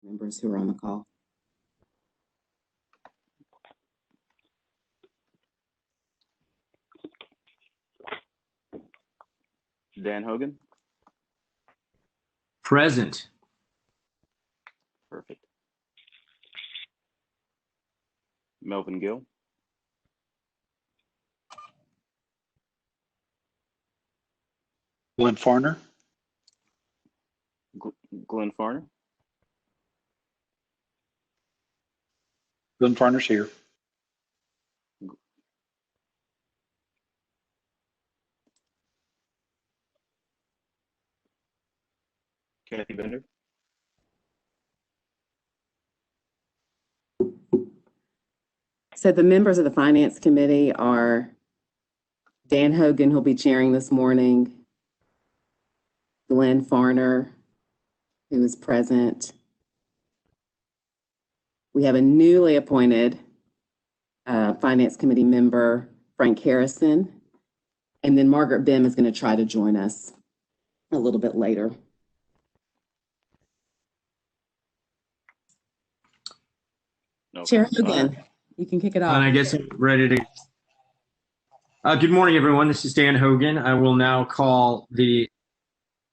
members who are on the call. Dan Hogan. Present. Perfect. Melvin Gill. Glenn Farner. Glenn Farner. Glenn Farner's here. Kathy Bender. So the members of the Finance Committee are Dan Hogan, who'll be chairing this morning, Glenn Farner, who is present. We have a newly appointed Finance Committee member, Frank Harrison, and then Margaret Bim is going to try to join us a little bit later. Okay. Chair Hogan, you can kick it off. And I guess I'm ready to. Good morning, everyone. This is Dan Hogan. I will now call the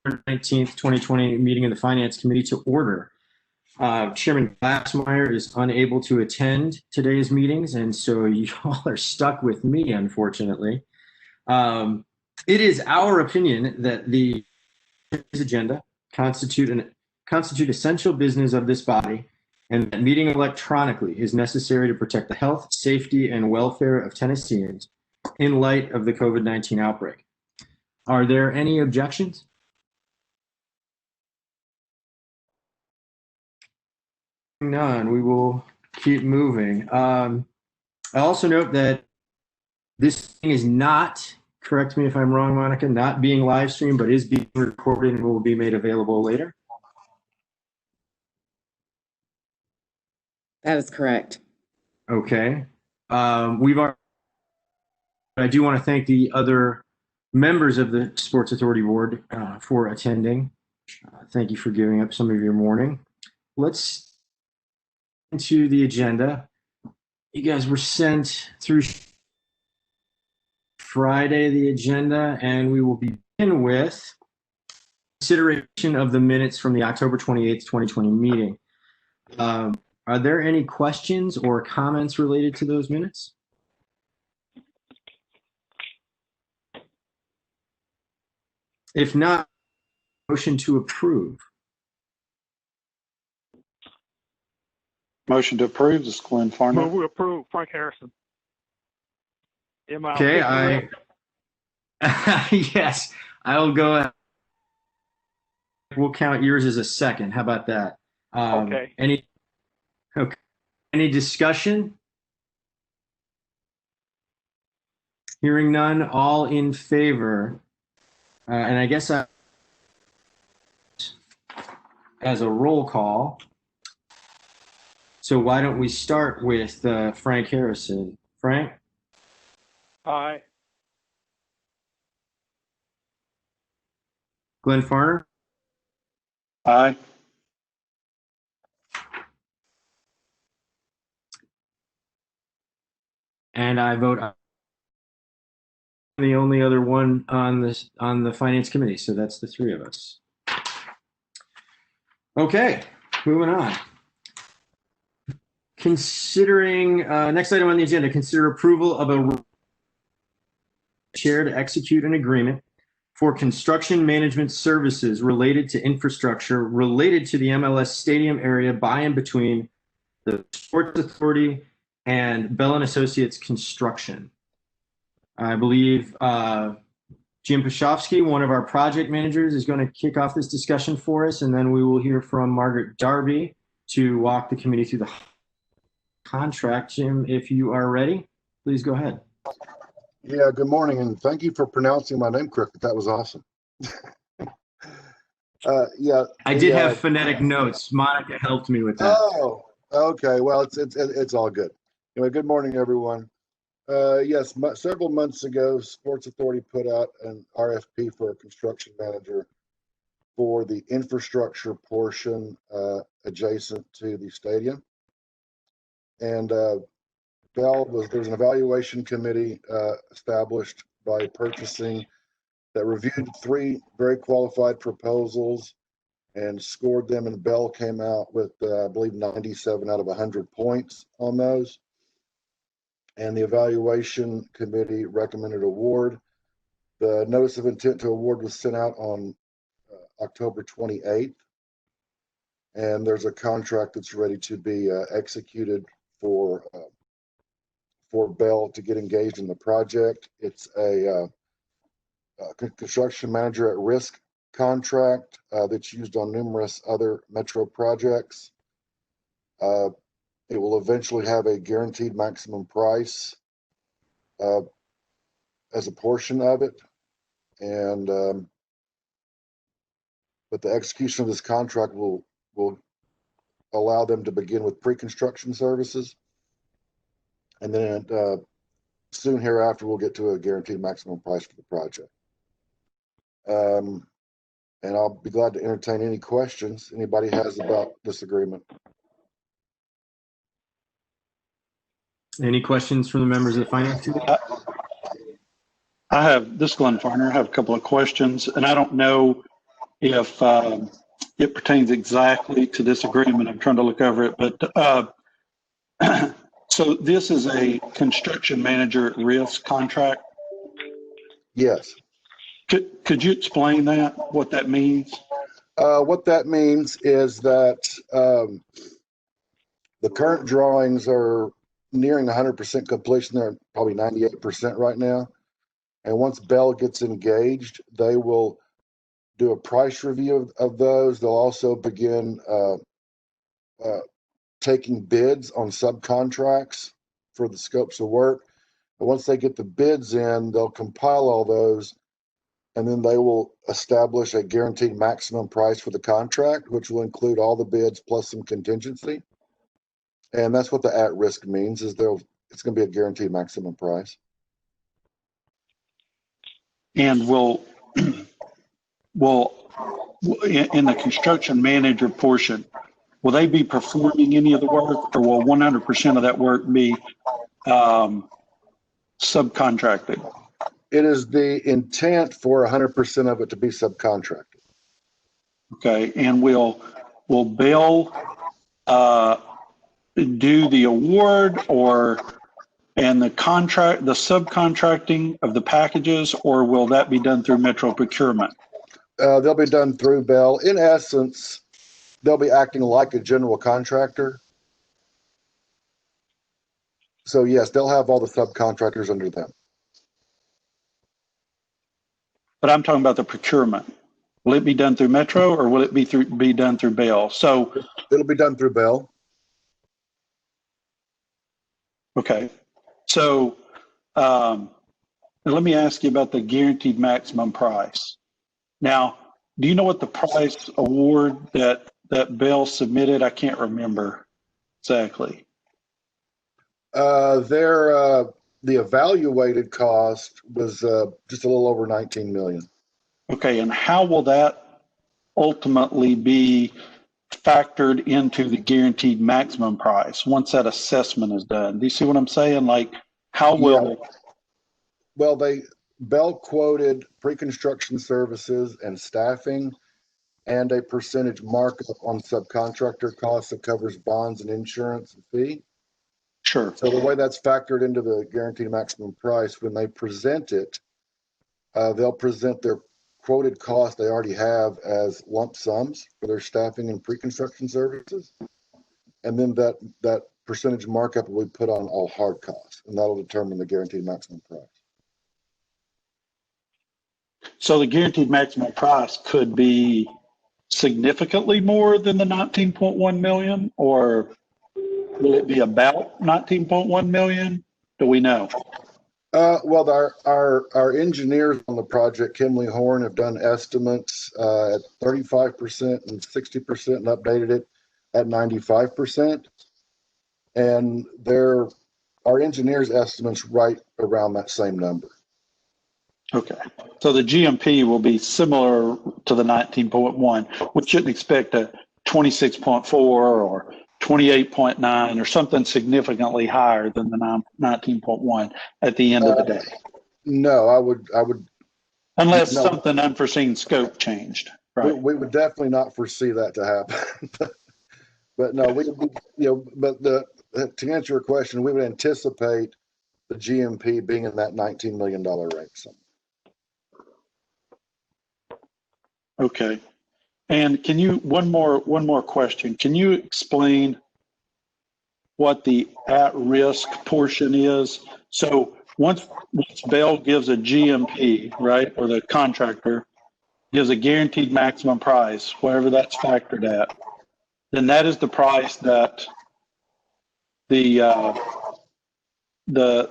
19th, 2020 meeting of the Finance Committee to order. Chairman Glassmeyer is unable to attend today's meetings, and so you all are stuck with me, unfortunately. It is our opinion that the agenda constitute essential business of this body, and that meeting electronically is necessary to protect the health, safety, and welfare of Tennesseans in light of the COVID-19 outbreak. Are there any objections? None. We will keep moving. I also note that this thing is not, correct me if I'm wrong, Monica, not being live streamed, but is being recorded and will be made available later. That is correct. Okay. I do want to thank the other members of the Sports Authority Board for attending. Thank you for giving up some of your morning. Let's into the agenda. You guys were sent through Friday the agenda, and we will begin with consideration of the minutes from the October 28th, 2020 meeting. Are there any questions or comments related to those minutes? If not, motion to approve. Motion to approve. This is Glenn Farner. Move we approve. Frank Harrison. Okay, yes, I'll go. We'll count yours as a second. How about that? Okay. Any discussion? Hearing none, all in favor. And I guess as a roll call. So why don't we start with Frank Harrison? Frank? Aye. Glenn Farner? Aye. And I vote aye. I'm the only other one on the Finance Committee, so that's the three of us. Okay, moving on. Considering next item on the agenda, consider approval of a chair to execute an agreement for construction management services related to infrastructure related to the MLS stadium area by and between the Sports Authority and Bell & Associates Construction. I believe Jim Pashofsky, one of our project managers, is going to kick off this discussion for us, and then we will hear from Margaret Darby to walk the committee through the contract. Jim, if you are ready, please go ahead. Yeah, good morning, and thank you for pronouncing my name correctly. That was awesome. I did have phonetic notes. Monica helped me with that. Oh, okay. Well, it's all good. Anyway, good morning, everyone. Yes, several months ago, Sports Authority put out an RFP for a construction manager for the infrastructure portion adjacent to the stadium. And there's an evaluation committee established by purchasing that reviewed 3 very qualified proposals and scored them, and Bell came out with, I believe, 97 out of 100 points on those. And the evaluation committee recommended award. The notice of intent to award was sent out on October 28th. And there's a contract that's ready to be executed for Bell to get engaged in the project. It's a construction manager at risk contract that's used on numerous other metro projects. It will eventually have a guaranteed maximum price as a portion of it. And but the execution of this contract will allow them to begin with pre-construction services. And then soon hereafter, we'll get to a guaranteed maximum price for the project. And I'll be glad to entertain any questions anybody has about this agreement. Any questions from the members of the Finance Committee? This is Glenn Farner. I have a couple of questions, and I don't know if it pertains exactly to this agreement. I'm trying to look over it, but so this is a construction manager at risk contract. Yes. Could you explain that, what that means? What that means is that the current drawings are nearing 100% completion. They're probably 98% right now. And once Bell gets engaged, they will do a price review of those. They'll also begin taking bids on subcontracts for the scopes of work. And once they get the bids in, they'll compile all those, and then they will establish a guaranteed maximum price for the contract, which will include all the bids plus some contingency. And that's what the at-risk means, is it's going to be a guaranteed maximum price. And will in the construction manager portion, will they be performing any of the work, or will 100% of that work be subcontracted? It is the intent for 100% of it to be subcontracted. Okay, and will Bell do the award and the subcontracting of the packages, or will that be done through Metro Procurement? They'll be done through Bell. In essence, they'll be acting like a general contractor. So yes, they'll have all the subcontractors under them. But I'm talking about the procurement. Will it be done through Metro, or will it be done through Bell? So it'll be done through Bell. Okay. So let me ask you about the guaranteed maximum price. Now, do you know what the price award that Bell submitted? I can't remember exactly. The evaluated cost was just a little over 19 million. Okay, and how will that ultimately be factored into the guaranteed maximum price once that assessment is done? Do you see what I'm saying? Like, how will? Yeah. Well, Bell quoted pre-construction services and staffing, and a percentage markup on subcontractor costs that covers bonds and insurance and fee. Sure. So the way that's factored into the guaranteed maximum price, when they present it, they'll present their quoted cost they already have as lump sums for their staffing and pre-construction services. And then that percentage markup will be put on all hard costs, and that'll determine the guaranteed maximum price. So the guaranteed maximum price could be significantly more than the 19.1 million, or will it be about 19.1 million? Do we know? Well, our engineers on the project, Kimley Horn, have done estimates at 35% and 60% and updated it at 95%. And our engineers' estimates right around that same number. Okay. So the GMP will be similar to the 19.1. We shouldn't expect a 26.4 or 28.9 or something significantly higher than the 19.1 at the end of the day, No, I would, unless No. something unforeseen scope changed, right? we would definitely not foresee that to happen. But no, to answer your question, we would anticipate the GMP being in that $19 million range. Okay. And can you, one more question. Can you explain what the at-risk portion is? So once Bell gives a GMP, right, or the contractor gives a guaranteed maximum price, whatever that's factored at, then that is the price that the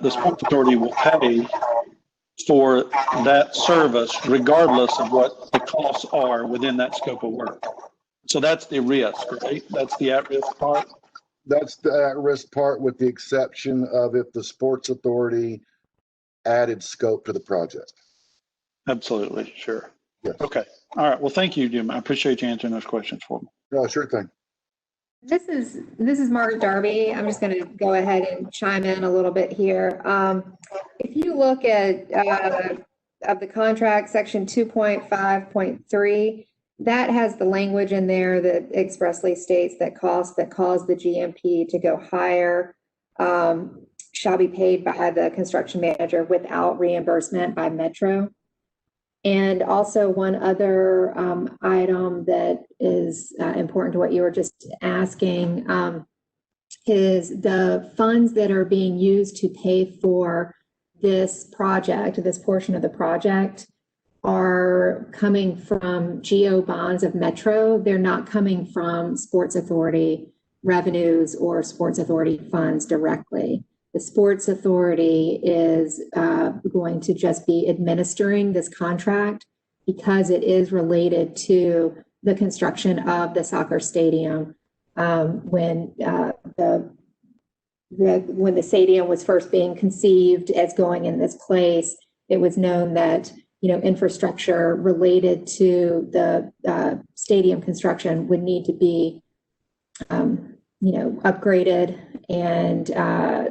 sports authority will pay for that service, regardless of what the costs are within that scope of work. So that's the risk, right? That's the at-risk part. That's the at-risk part, with the exception of if the sports authority added scope to the project. Absolutely, sure. Yes. Okay. All right. Well, thank you, Jim. I appreciate you answering those questions for me. No, sure thing. This is Margaret Darby. I'm just going to go ahead and chime in a little bit here. If you look at of the contract, section 2.5.3, that has the language in there that expressly states that costs that cause the GMP to go higher shall be paid by the construction manager without reimbursement by Metro. And also one other item that is important to what you were just asking is the funds that are being used to pay for this project, this portion of the project, are coming from GO bonds of Metro. They're not coming from Sports Authority revenues or Sports Authority funds directly. The Sports Authority is going to just be administering this contract because it is related to the construction of the soccer stadium. When the stadium was first being conceived as going in this place, it was known that infrastructure related to the stadium construction would need to be upgraded. And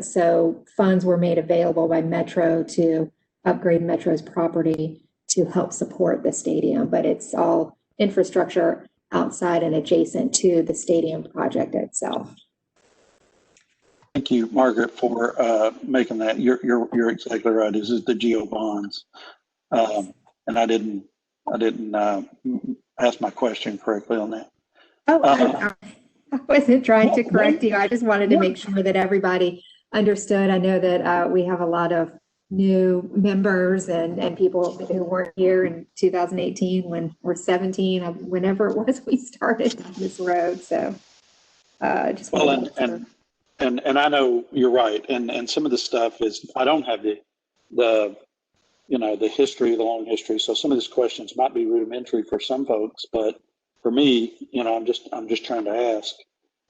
so funds were made available by Metro to upgrade Metro's property to help support the stadium, but it's all infrastructure outside and adjacent to the stadium project itself. Thank you, Margaret, for making that. You're exactly right. This is the GO bonds, and I didn't ask my question correctly on that. I wasn't trying to correct you. I just wanted to make sure that everybody understood. I know that we have a lot of new members and people who weren't here in 2018 when we're 17, whenever it was we started this road. So just wanted to make sure. And I know you're right. And some of the stuff is, I don't have the history, the long history. So some of these questions might be rudimentary for some folks, but for me, I'm just trying to ask.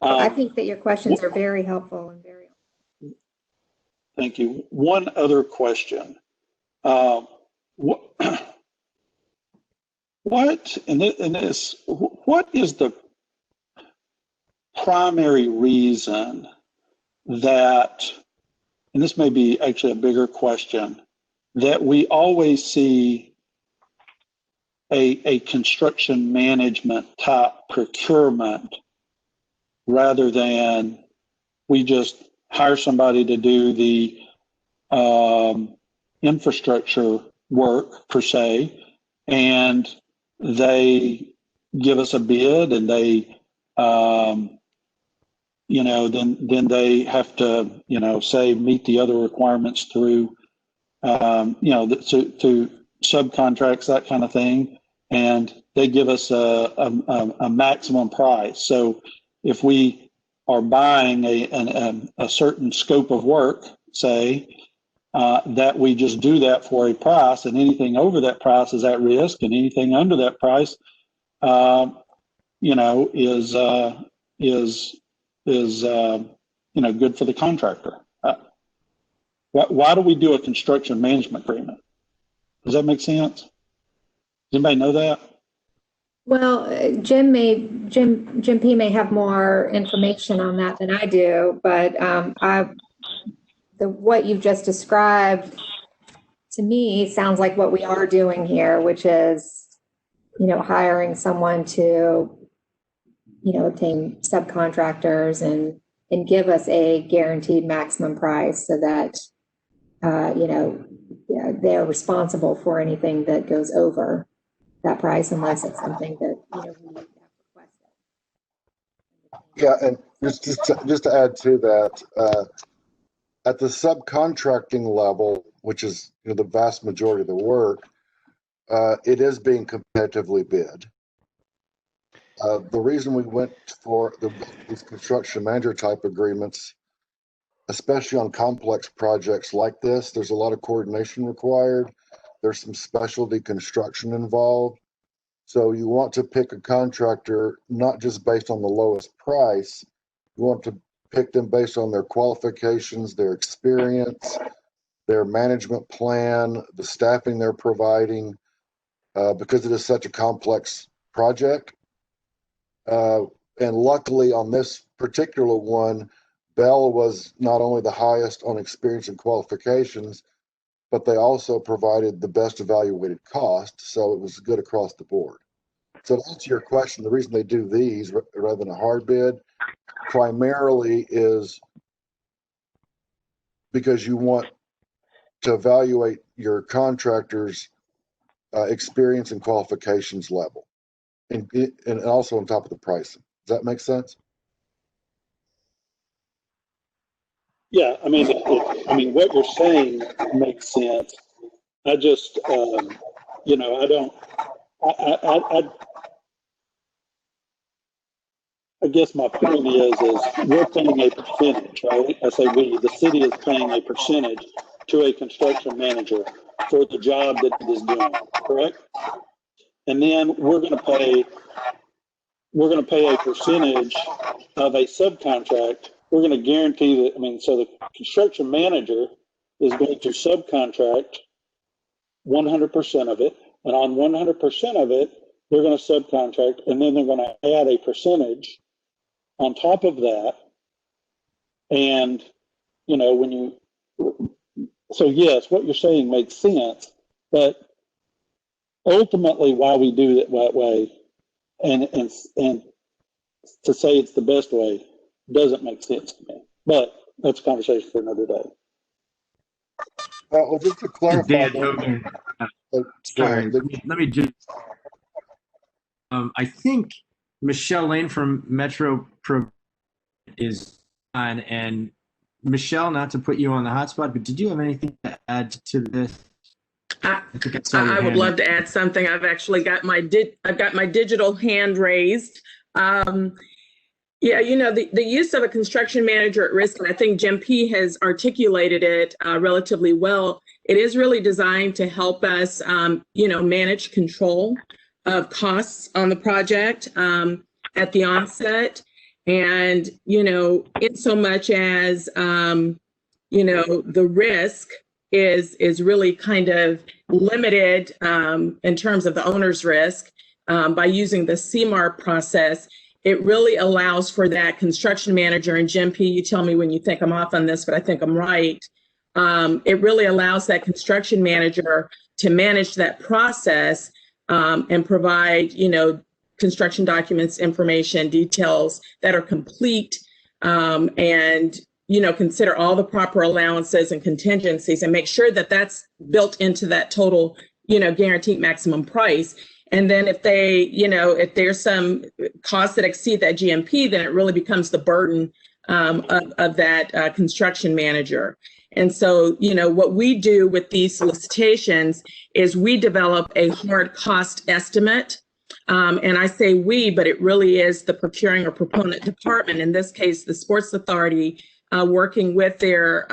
I think that your questions are very helpful and very helpful. Thank you. One other question. What is the primary reason that, and this may be actually a bigger question, that we always see a construction management type procurement rather than we just hire somebody to do the infrastructure work per se, and they give us a bid, and they then they have to say meet the other requirements through to subcontracts, that kind of thing, and they give us a maximum price. So if we are buying a certain scope of work, say, that we just do that for a price, and anything over that price is at risk, and anything under that price, is good for the contractor. Why do we do a construction management agreement? Does that make sense? Does anybody know that? Well, Jim P may have more information on that than I do, but what you've just described to me sounds like what we are doing here, which is, hiring someone to, obtain subcontractors and give us a guaranteed maximum price so that, they're responsible for anything that goes over that price unless it's something that, we have requested. Yeah, and just to add to that, at the subcontracting level, which is the vast majority of the work, it is being competitively bid. The reason we went for these construction manager type agreements, especially on complex projects like this, there's a lot of coordination required. There's some specialty construction involved. So you want to pick a contractor not just based on the lowest price. You want to pick them based on their qualifications, their experience, their management plan, the staffing they're providing, because it is such a complex project. And luckily on this particular one, Bell was not only the highest on experience and qualifications, but they also provided the best evaluated cost. So it was good across the board. So to answer your question, the reason they do these rather than a hard bid primarily is because you want to evaluate your contractor's experience and qualifications level, and also on top of the pricing. Does that make sense? Yeah, I mean, what you're saying makes sense. I just, I guess my point is we're paying a percentage, right? I say we, the city is paying a percentage to a construction manager for the job that it is doing, correct? And then we're going to pay a percentage of a subcontract. We're going to guarantee that, so the construction manager is going to subcontract 100% of it. And on 100% of it, they're going to subcontract, and then they're going to add a percentage on top of that. And, so yes, what you're saying makes sense, but ultimately why we do it that way and to say it's the best way doesn't make sense to me. But that's a conversation for another day. Well, just to clarify, Dan Hogan, sorry, the, let me just. I think Michelle Lane from Metro Pro is on, and Michelle, not to put you on the hot spot, but did you have anything to add to this? I would love to add something. I've actually got my digital hand raised. Yeah, the use of a construction manager at risk, and I think Jim P has articulated it relatively well. It is really designed to help us, manage control of costs on the project at the onset. And, in so much as, the risk is really kind of limited in terms of the owner's risk by using the CMAR process. It really allows for that construction manager, and Jim P, you tell me when you think I'm off on this, but I think I'm right. It really allows that construction manager to manage that process and provide, construction documents, information, details that are complete, and, consider all the proper allowances and contingencies and make sure that that's built into that total, guaranteed maximum price. And then if they, if there's some costs that exceed that GMP, then it really becomes the burden of that construction manager. And so, what we do with these solicitations is we develop a hard cost estimate. And I say we, but it really is the procuring or proponent department, in this case, the Sports Authority, working with their,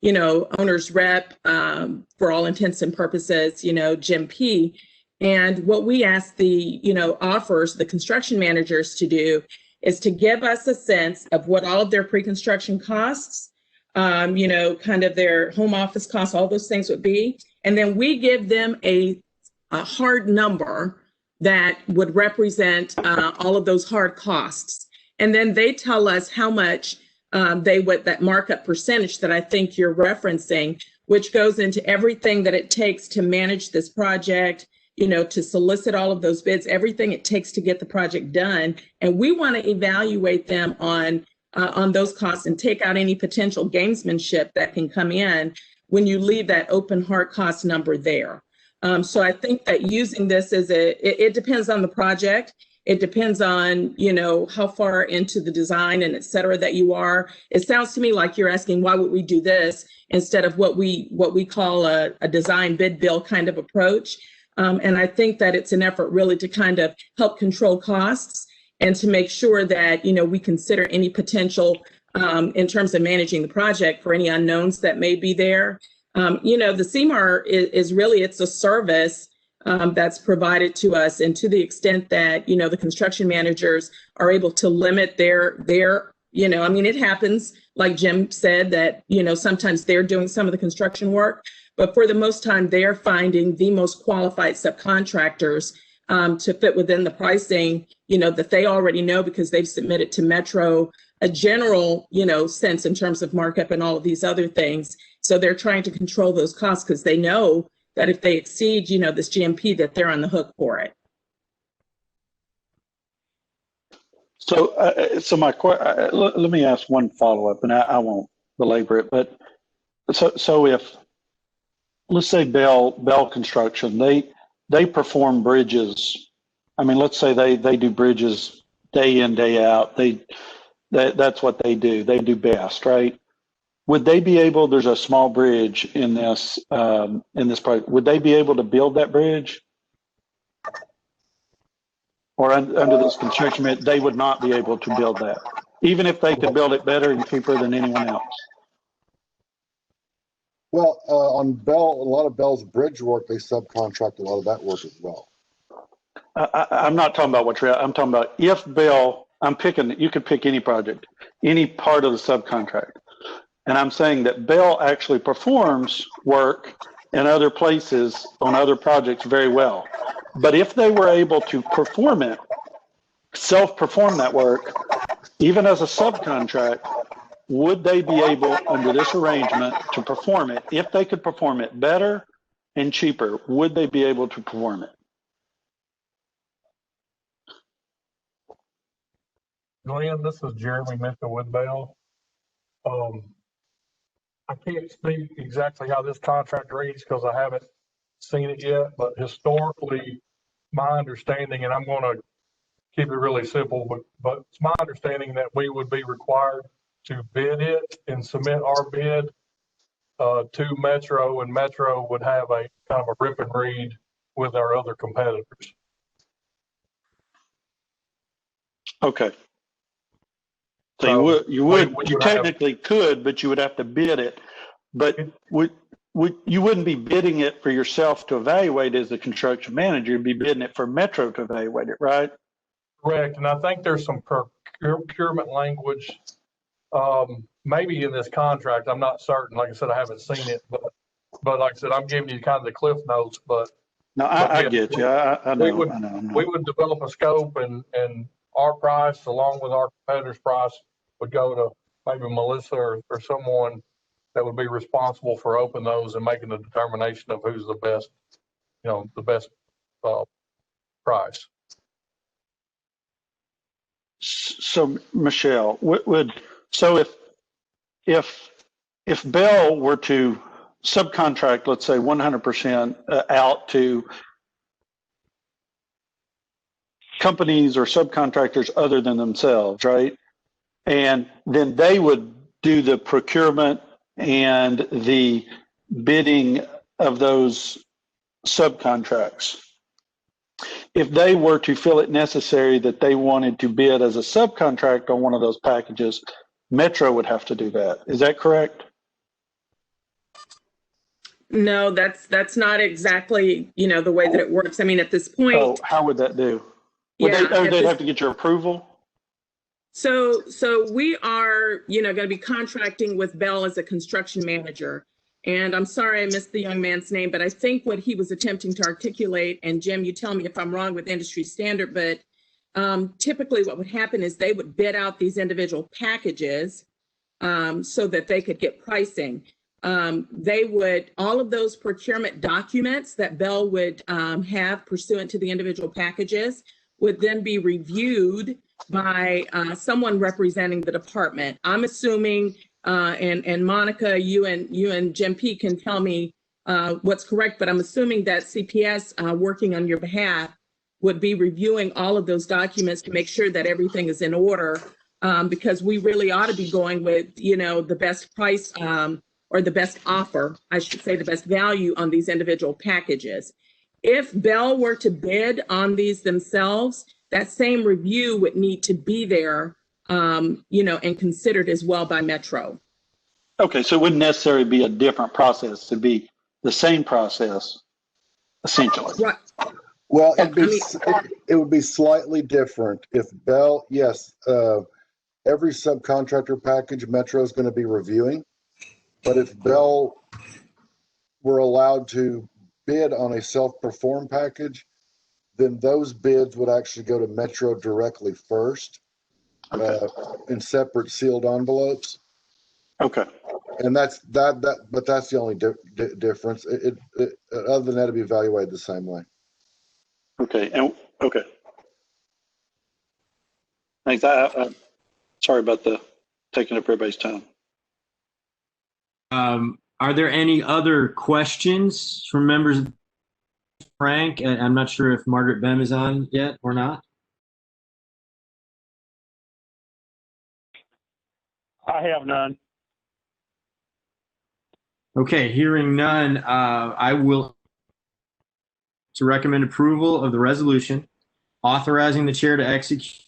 owner's rep, for all intents and purposes, Jim P. And what we ask the, offers the construction managers to do is to give us a sense of what all of their pre-construction costs, kind of their home office costs, all those things would be. And then we give them a hard number that would represent all of those hard costs. And then they tell us how much they would, that markup percentage that I think you're referencing, which goes into everything that it takes to manage this project, to solicit all of those bids, everything it takes to get the project done. And we want to evaluate them on those costs and take out any potential gamesmanship that can come in when you leave that open hard cost number there. So I think that using this as it depends on the project. It depends on, how far into the design and et cetera that you are. It sounds to me like you're asking, why would we do this instead of what we call a design bid bill kind of approach. And I think that it's an effort really to kind of help control costs and to make sure that, we consider any potential in terms of managing the project for any unknowns that may be there. The CMAR is really, it's a service that's provided to us. And to the extent that, the construction managers are able to limit their, it happens, like Jim said, that, sometimes they're doing some of the construction work, but for the most time, they're finding the most qualified subcontractors to fit within the pricing, that they already know because they've submitted to Metro a general, sense in terms of markup and all of these other things. So they're trying to control those costs because they know that if they exceed, this GMP, that they're on the hook for it. So, let me ask one follow-up, and I won't belabor it, but so if, let's say Bell Construction, they perform bridges. I mean, let's say they do bridges day in, day out. That's what they do. They do best, right? Would they be able, there's a small bridge in this project, would they be able to build that bridge? Or under this construction, they would not be able to build that, even if they could build it better and cheaper than anyone else? Well, on Bell, a lot of Bell's bridge work, they subcontract a lot of that work as well. I'm not talking about I'm talking about if Bell, you could pick any project, any part of the subcontract. And I'm saying that Bell actually performs work in other places on other projects very well. But if they were able to perform it, self-perform that work, even as a subcontract, would they be able, under this arrangement, to perform it? If they could perform it better and cheaper, would they be able to perform it? Glenn, this is Jeremy Mitchell with Bell. I can't speak exactly how this contract reads because I haven't seen it yet, but historically, my understanding, and I'm going to keep it really simple, but it's my understanding that we would be required to bid it and submit our bid to Metro, and Metro would have a kind of a rip and read with our other competitors. Okay. So you technically could, but you would have to bid it. But you wouldn't be bidding it for yourself to evaluate as the construction manager. You'd be bidding it for Metro to evaluate it, right? Correct. And I think there's some procurement language, maybe in this contract. I'm not certain. Like I said, I haven't seen it, but like I said, I'm giving you kind of the cliff notes. But no, I get you. I know. We would develop a scope, and our price, along with our competitor's price, would go to maybe Melissa or someone that would be responsible for opening those and making the determination of who's the best, the best price. So Michelle, if Bell were to subcontract, let's say 100% out to companies or subcontractors other than themselves, right? And then they would do the procurement and the bidding of those subcontracts. If they were to feel it necessary that they wanted to bid as a subcontract on one of those packages, Metro would have to do that. Is that correct? No, that's not exactly, the way that it works. I mean, at this point. Oh, how would that do? They'd have to get your approval? So we are, going to be contracting with Bell as a construction manager. And I'm sorry I missed the young man's name, but I think what he was attempting to articulate, and Jim, you tell me if I'm wrong with industry standard, but typically what would happen is they would bid out these individual packages so that they could get pricing. They would, all of those procurement documents that Bell would have pursuant to the individual packages would then be reviewed by someone representing the department. I'm assuming, and Monica, you and Jim P can tell me what's correct, but I'm assuming that CPS working on your behalf would be reviewing all of those documents to make sure that everything is in order, because we really ought to be going with, the best price or the best offer, I should say the best value on these individual packages. If Bell were to bid on these themselves, that same review would need to be there, and considered as well by Metro. Okay, so it wouldn't necessarily be a different process, it'd be the same process, essentially. Right. Well, it would be slightly different if Bell, yes, every subcontractor package Metro is going to be reviewing. But if Bell were allowed to bid on a self-perform package, then those bids would actually go to Metro directly first, in separate sealed envelopes. Okay. And that's but that's the only difference. Other than that, it'd be evaluated the same way. Okay. Okay. Thanks. I sorry about taking up everybody's time. Are there any other questions from members of Frank? I'm not sure if Margaret Bem is on yet or not. I have none. Okay, hearing none, I will to recommend approval of the resolution authorizing the chair to execute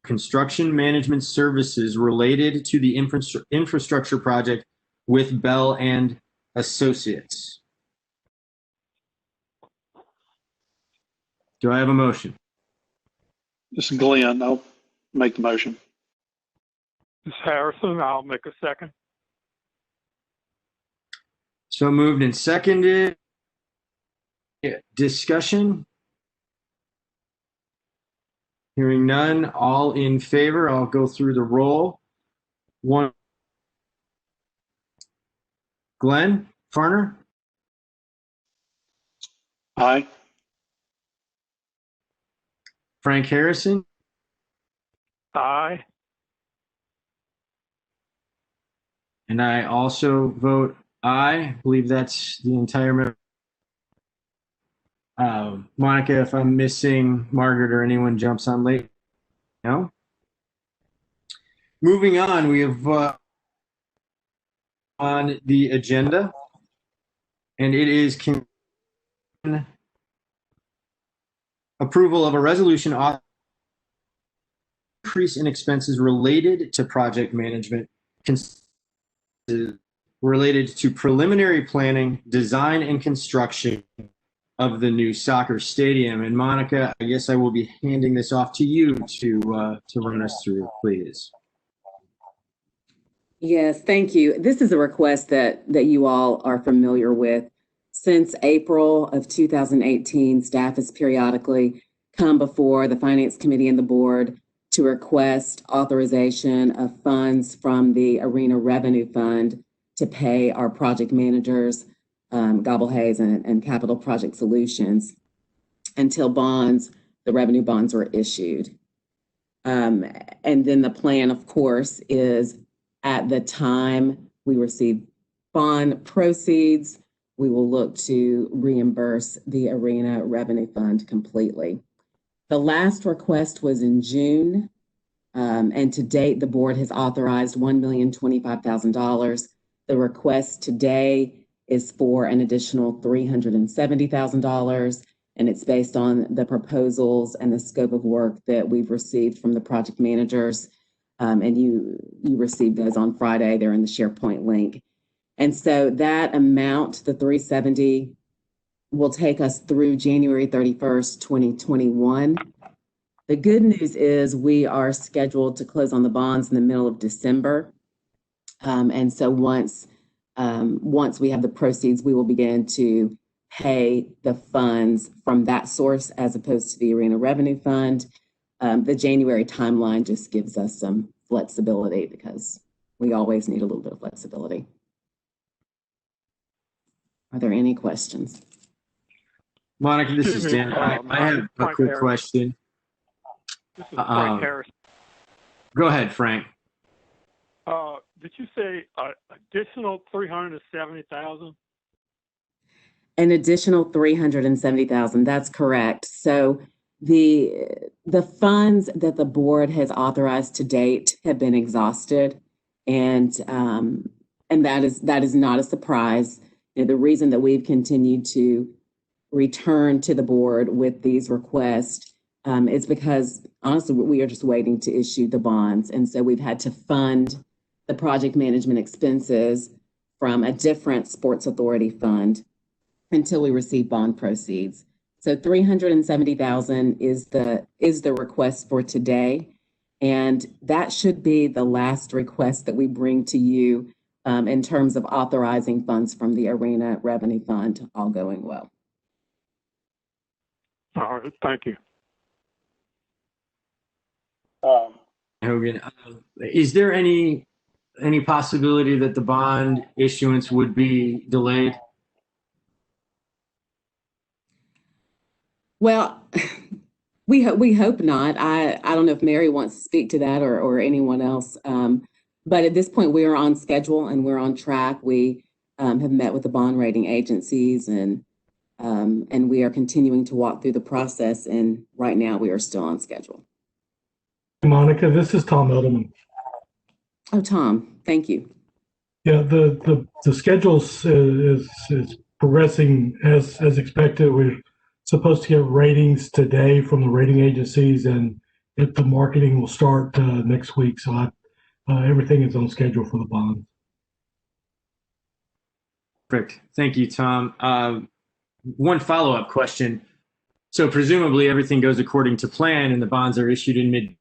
construction management services related to the infrastructure project with Bell and Associates. Do I have a motion? This is Glenn. I'll make the motion. This is Harrison. I'll make a second. So moved and seconded. Discussion? Hearing none, all in favor, I'll go through the roll. One. Glenn Farner? Aye. Frank Harrison? Aye. And I also vote aye. I believe that's the entire. Monica, if I'm missing Margaret or anyone jumps on late. No? Moving on, we have on the agenda, and it is approval of a resolution increase in expenses related to project management, related to preliminary planning, design, and construction of the new soccer stadium. And Monica, I guess I will be handing this off to you to run us through, please. Yes, thank you. This is a request that you all are familiar with. Since April of 2018, staff has periodically come before the Finance Committee and the board to request authorization of funds from the Arena Revenue Fund to pay our project managers, Gobble Hayes and Capital Project Solutions, until the revenue bonds were issued. And then the plan, of course, is at the time we receive bond proceeds, we will look to reimburse the Arena Revenue Fund completely. The last request was in June, and to date, the board has authorized $1,025,000. The request today is for an additional $370,000, and it's based on the proposals and the scope of work that we've received from the project managers. And you received those on Friday. They're in the SharePoint link. And so that amount, the 370, will take us through January 31st, 2021. The good news is we are scheduled to close on the bonds in the middle of December. And so once once we have the proceeds, we will begin to pay the funds from that source as opposed to the Arena Revenue Fund. The January timeline just gives us some flexibility because we always need a little bit of flexibility. Are there any questions? Monica, this is Dan. I have a quick question. This is Frank Harris. Go ahead, Frank. Did you say additional 370,000? An additional 370,000. That's correct. So the funds that the board has authorized to date have been exhausted, and that is not a surprise. You know, the reason that we've continued to return to the board with these requests is because honestly we are just waiting to issue the bonds, and so we've had to fund the project management expenses from a different sports authority fund until we receive bond proceeds. So 370,000 is the request for today, and that should be the last request that we bring to you in terms of authorizing funds from the Arena Revenue Fund, all going well. All right, thank you. Hogan, is there any possibility that the bond issuance would be delayed? Well, we hope not. I don't know if Mary wants to speak to that or anyone else. But at this point, we are on schedule and we're on track. We have met with the bond rating agencies and we are continuing to walk through the process. And right now, we are still on schedule. Monica, this is Tom Edelman. Oh, Tom, thank you. Yeah, the schedule is progressing as expected. We're supposed to get ratings today from the rating agencies, and the marketing will start next week. So everything is on schedule for the bond. Perfect. Thank you, Tom. One follow-up question. So presumably everything goes according to plan and the bonds are issued in mid.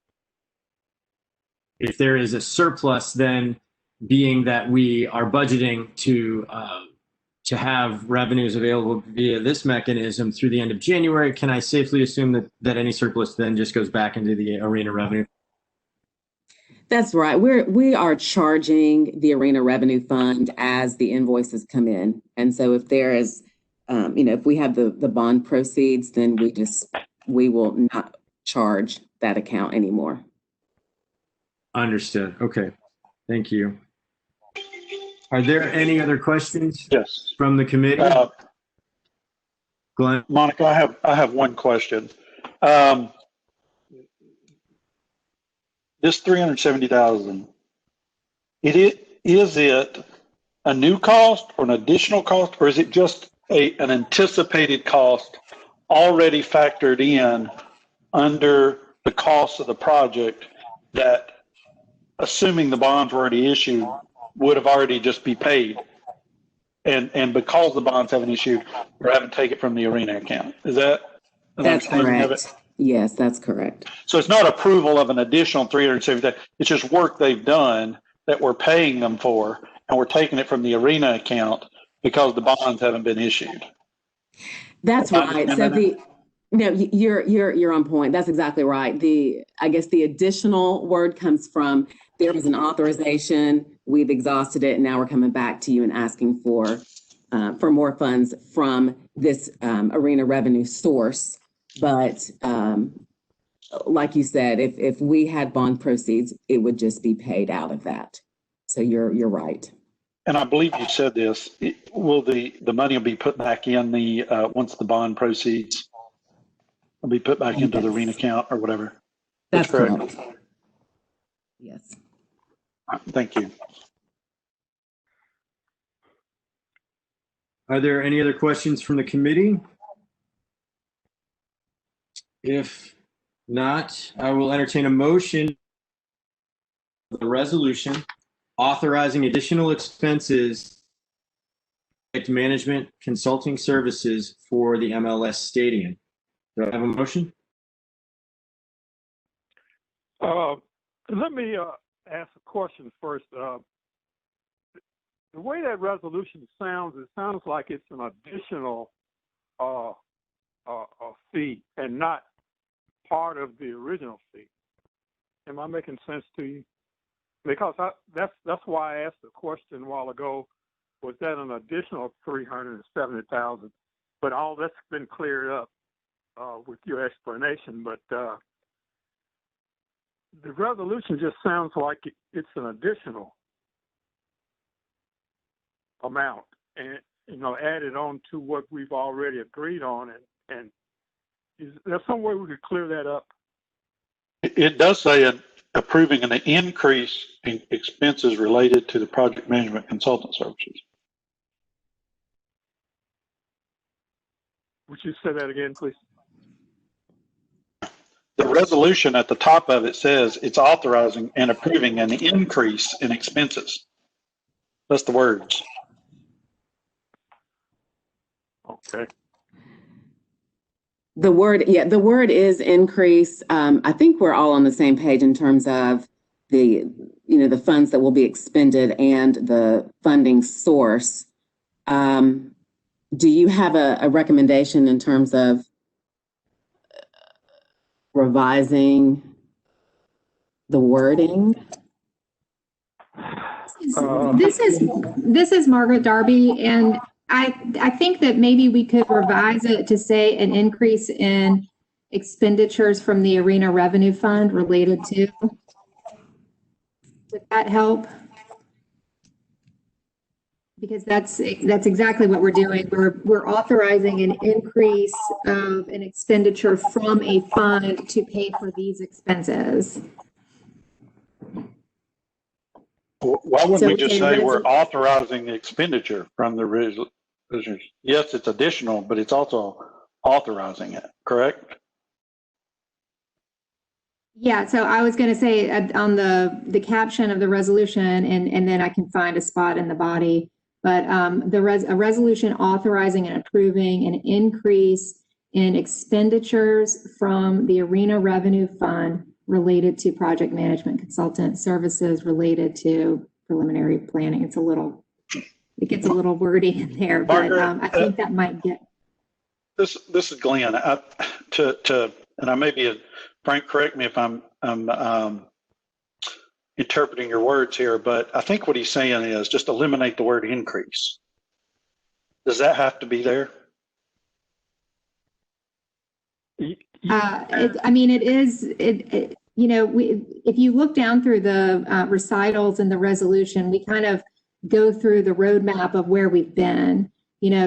If there is a surplus, then being that we are budgeting to have revenues available via this mechanism through the end of January, can I safely assume that any surplus then just goes back into the Arena revenue? That's right. We are charging the Arena Revenue Fund as the invoices come in. And so if there is, if we have the bond proceeds, then we will not charge that account anymore. Understood. Okay. Thank you. Are there any other questions? Yes. From the committee? Glenn? Monica, I have one question. This 370,000, is it a new cost or an additional cost, or is it just an anticipated cost already factored in under the cost of the project that, assuming the bonds were already issued, would have already just be paid? And because the bonds haven't issued, we're having to take it from the Arena account. Is that an understanding of it? Yes, that's correct. So it's not approval of an additional 370. It's just work they've done that we're paying them for, and we're taking it from the Arena account because the bonds haven't been issued. That's right. So you're on point. That's exactly right. I guess the additional word comes from there was an authorization. We've exhausted it, and now we're coming back to you and asking for more funds from this Arena revenue source. But like you said, if we had bond proceeds, it would just be paid out of that. So you're right. And I believe you said this. Will the money will be put back in the once the bond proceeds will be put back into the Arena account or whatever? That's correct. Yes. Thank you. Are there any other questions from the committee? If not, I will entertain a motion for the resolution authorizing additional expenses to management consulting services for the MLS Stadium. Do I have a motion? Let me ask a question first. the way that resolution sounds, it sounds like it's an additional fee and not part of the original fee. Am I making sense to you? Because that's why I asked the question a while ago. Was that an additional $370,000? But all that's been cleared up with your explanation. But the resolution just sounds like it's an additional amount, and added on to what we've already agreed on. And is there some way we could clear that up? It does say approving an increase in expenses related to the project management consultant services. Would you say that again, please? The resolution at the top of it says it's authorizing and approving an increase in expenses. That's the words. Okay. The word is increase. I think we're all on the same page in terms of the funds that will be expended and the funding source. Do you have a recommendation in terms of revising the wording? This is Margaret Darby, and I think that maybe we could revise it to say an increase in expenditures from the Arena Revenue Fund related to. Would that help? Because that's exactly what we're doing. We're authorizing an increase of an expenditure from a fund to pay for these expenses. Why wouldn't we just say we're authorizing the expenditure from the resolution? Yes, it's additional, but it's also authorizing it, correct? Yeah, so I was going to say on the caption of the resolution, and then I can find a spot in the body, but a resolution authorizing and approving an increase in expenditures from the Arena Revenue Fund related to project management consultant services related to preliminary planning. It gets a little wordy in there, but I think that might get. This is Glenn. And I may be, Frank, correct me if I'm interpreting your words here, but I think what he's saying is just eliminate the word increase. Does that have to be there? It is. If you look down through the recitals and the resolution, we kind of go through the roadmap of where we've been.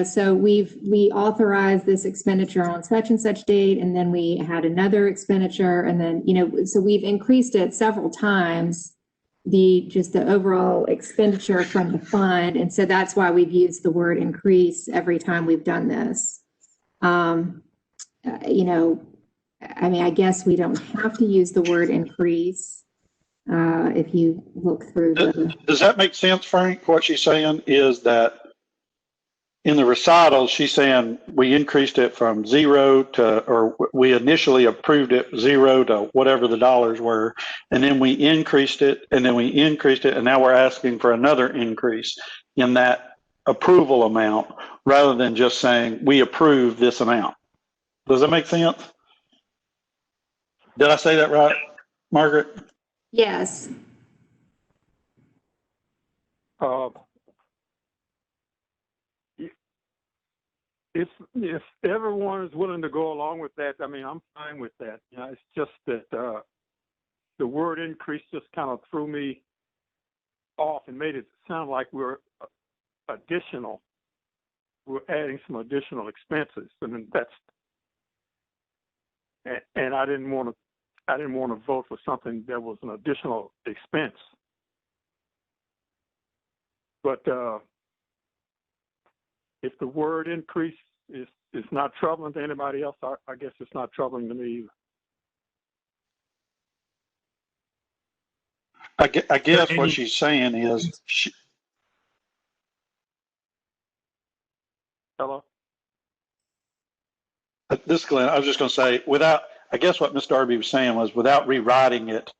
So we authorized this expenditure on such and such date, and then we had another expenditure, and then so we've increased it several times. The overall expenditure from the fund, and so that's why we've used the word increase every time we've done this. I guess we don't have to use the word increase if you look through the. Does that make sense, Frank? What she's saying is that in the recitals, she's saying we increased it from 0 to, or we initially approved it 0 to whatever the dollars were, and then we increased it, and then we increased it, and now we're asking for another increase in that approval amount rather than just saying we approve this amount. Does that make sense? Did I say that right, Margaret? Yes. If everyone is willing to go along with that, I'm fine with that. It's just that the word increase just kind of threw me off and made it sound like we're additional. We're adding some additional expenses, and I didn't want to vote for something that was an additional expense. But if the word increase is not troubling to anybody else, I guess it's not troubling to me either. I guess what she's saying is Hello? This is Glenn. I was just going to say, I guess what Ms. Darby was saying was without rewriting it,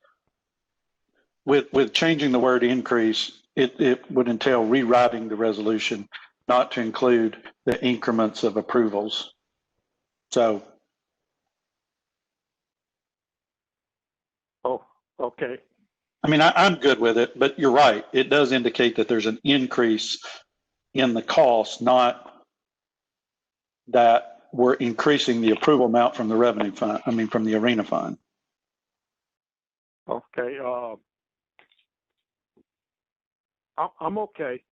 with changing the word increase, it would entail rewriting the resolution not to include the increments of approvals. So, Oh, okay. I mean, I'm good with it, but you're right. It does indicate that there's an increase in the cost, not that we're increasing the approval amount from the revenue fund, from the arena fund. Okay. I'm okay.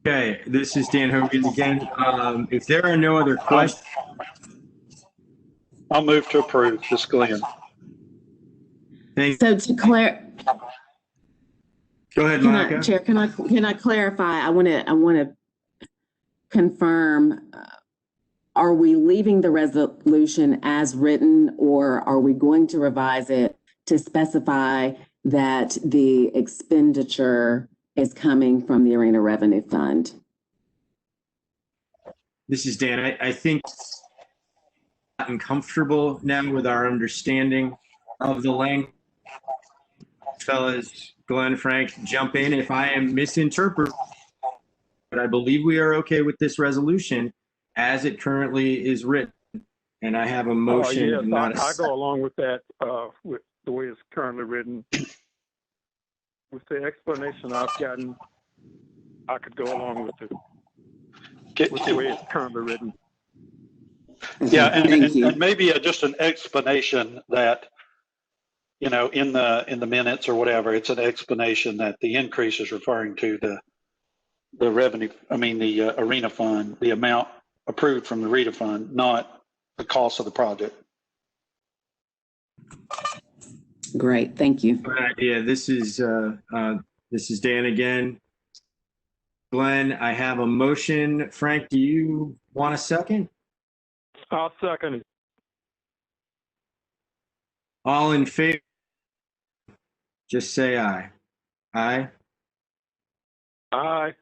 Okay, this is Dan Hogan again. If there are no other questions, I'll move to approve. This is Glenn. So to go ahead, Monica. Chair, can I clarify? I want to confirm, are we leaving the resolution as written, or are we going to revise it to specify that the expenditure is coming from the Arena Revenue Fund? This is Dan. I think I'm comfortable now with our understanding of the language. Fellas, Glenn, Frank, jump in if I am misinterpreting, but I believe we are okay with this resolution as it currently is written. And I have a motion. Yes, not I go along with that, with the way it's currently written. With the explanation I've gotten, I could go along with it, with the way it's currently written. Yeah, Thank you. and maybe just an explanation that, in the minutes or whatever, it's an explanation that the increase is referring to the revenue, the arena fund, the amount approved from the RETA fund, not the cost of the project. Great, thank you. Good idea. This is Dan again. Glenn, I have a motion. Frank, do you want a second? I'll second it. All in favor? Just say aye. Aye. Aye.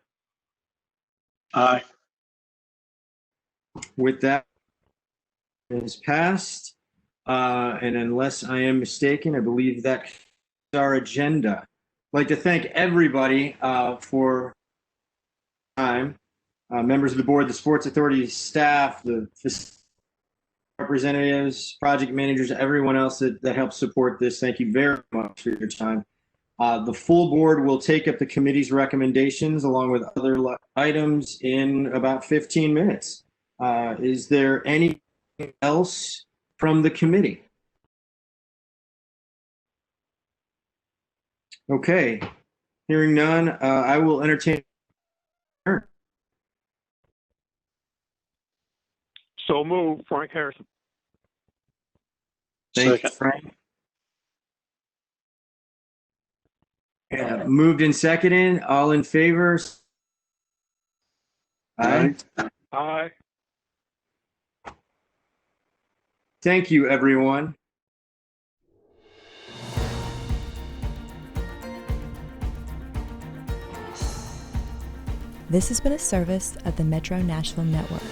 Aye. With that, it is passed. And unless I am mistaken, I believe that's our agenda. I'd like to thank everybody for time. Members of the board, the Sports Authority staff, the representatives, project managers, everyone else that helps support this. Thank you very much for your time. The full board will take up the committee's recommendations along with other items in about 15 minutes. Is there anything else from the committee? Okay, hearing none, I will entertain. So move, Frank Harrison. Thank you, Frank. Moved and seconded. All in favor? Aye. Aye. Thank you, everyone. This has been a service of the Metro Nashville Network.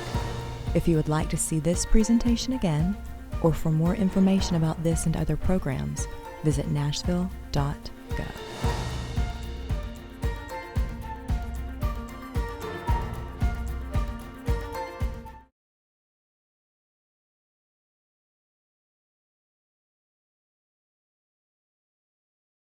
If you would like to see this presentation again, or for more information about this and other programs, visit nashville.gov.